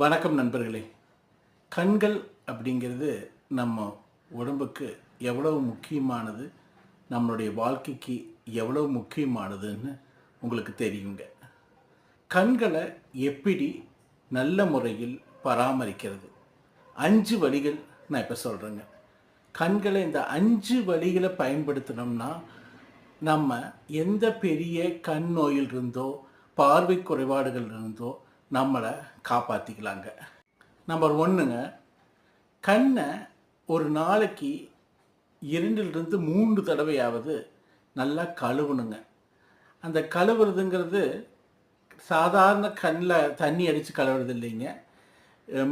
வணக்கம் நண்பர்களே. கண்கள் அப்படிங்கிறது நம்ம உடம்புக்கு எவ்வளவு முக்கியமானது, நம்மளுடைய வாழ்க்கைக்கு எவ்வளவு முக்கியமானதுன்னு உங்களுக்கு தெரியுங்க. கண்களை எப்படி நல்ல முறையில் பராமரிக்கிறது? 5 வழிகள் நான் இப்போ சொல்கிறேங்க. கண்களை இந்த 5 வழிகளை பயன்படுத்தினோம்னா நம்ம எந்த பெரிய கண் நோயில் இருந்தோ பார்வை குறைபாடுகள் இருந்தோ நம்மளை காப்பாற்றிக்கலாங்க. நம்பர் 1ங்க, கண்ணை ஒரு நாளைக்கு 2லிருந்து 3 தடவையாவது நல்லா கழுவணுங்க. அந்த கழுவுறதுங்கிறது சாதாரண கண்ணில் தண்ணி அடித்து கழுவுறது இல்லைங்க.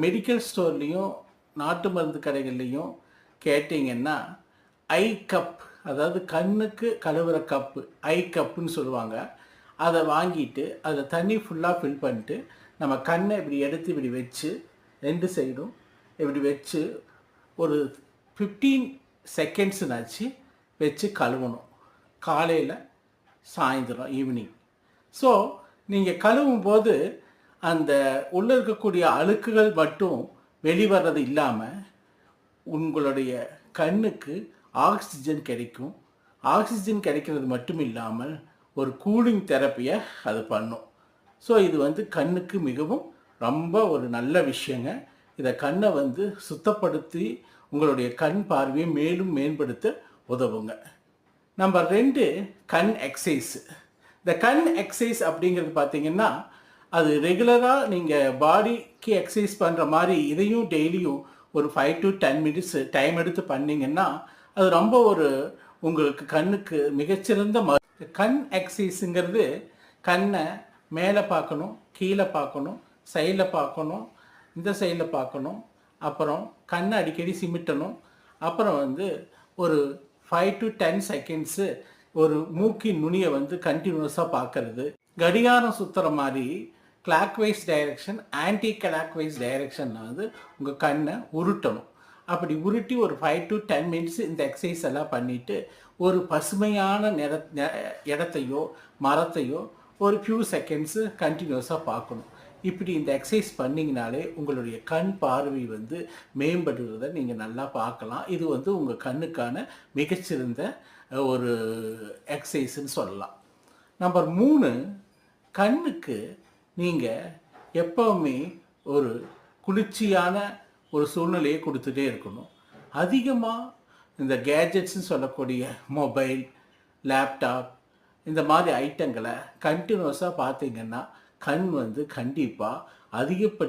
மெடிக்கல் ஸ்டோர்லேயும் நாட்டு மருந்து கடைகள்லேயும் கேட்டிங்கன்னா ஐ கப், அதாவது கண்ணுக்கு கழுவுற கப்பு, ஐ கப்புன்னு சொல்லுவாங்க. அதை வாங்கிட்டு அதில் தண்ணி ஃபுல்லாக ஃபில் பண்ணிட்டு நம்ம கண்ணை இப்படி எடுத்து இப்படி வச்சு 2 சைடும் இப்படி வச்சு ஒரு 15 செகண்ட்ஸுனாச்சு வச்சு கழுவணும். காலையில், சாயந்தரம், ஈவினிங். ஸோ நீங்கள் கழுவும் போது அந்த உள்ளே இருக்கக்கூடிய அழுக்குகள் மட்டும் வெளிவர்றது இல்லாமல் உங்களுடைய கண்ணுக்கு ஆக்சிஜன் கிடைக்கும். ஆக்சிஜன் கிடைக்கிறது மட்டும் இல்லாமல் ஒரு கூலிங் தெரப்பியை அது பண்ணும். ஸோ இது கண்ணுக்கு மிகவும் ரொம்ப ஒரு நல்ல விஷயங்க. இதை கண்ணை சுத்தப்படுத்தி உங்களுடைய கண் பார்வையை மேலும் மேம்படுத்த உதவுங்க. நம்பர் 2, கண் எக்ஸசைஸ். இந்த கண் எக்ஸசைஸ் அப்படிங்கிறது பார்த்தீங்கன்னா அது ரெகுலராக நீங்கள் பாடிக்கு எக்ஸசைஸ் பண்ணுற மாதிரி இதையும் டெய்லியும் ஒரு 5 to 10 மினிட்ஸ் டைம் எடுத்து பண்ணிங்கன்னா அது ரொம்ப உங்களுக்கு கண்ணுக்கு மிகச்சிறந்த கண் எக்ஸசைஸுங்கிறது கண்ணை மேலே பார்க்கணும், கீழே பார்க்கணும், சைடில் பார்க்கணும், இந்த சைடில் பார்க்கணும், அப்புறம் கண்ணை அடிக்கடி சிமிட்டணும், அப்புறம் ஒரு 5 to 10 செகண்ட்ஸு ஒரு மூக்கின் நுனியை கண்டினியூஸாக பார்க்கறது. கடிகாரம் சுற்றுற மாதிரி clockwise direction, anti clockwise டைரெக்ஷனில் உங்கள் கண்ணை உருட்டணும். அப்படி உருட்டி ஒரு 5 to 10 மினிட்ஸ் இந்த எக்ஸசைஸ் எல்லாம் பண்ணிவிட்டு ஒரு பசுமையான இடத்தையோ மரத்தையோ ஒரு ஃபியூ செகண்ட்ஸு கண்டினியூஸாக பார்க்கணும். இப்படி இந்த எக்ஸசைஸ் பண்ணிங்கனாலே உங்களுடைய கண் பார்வை மேம்படுறதை நீங்கள் நல்லா பார்க்கலாம். இது உங்கள் கண்ணுக்கான மிகச்சிறந்த ஒரு எக்ஸசைஸ்ன்னு சொல்லலாம். நம்பர் 3, கண்ணுக்கு நீங்கள் எப்போவுமே ஒரு குளிர்ச்சியான ஒரு சூழ்நிலையை கொடுத்துட்டே இருக்கணும். அதிகமாக இந்த கேஜெட்ஸ்ன்னு சொல்லக்கூடிய மொபைல், லேப்டாப் இந்த மாதிரி ஐட்டங்களை கண்டினியூஸாக பார்த்தீங்கன்னா கண் கண்டிப்பாக அதிகப்படி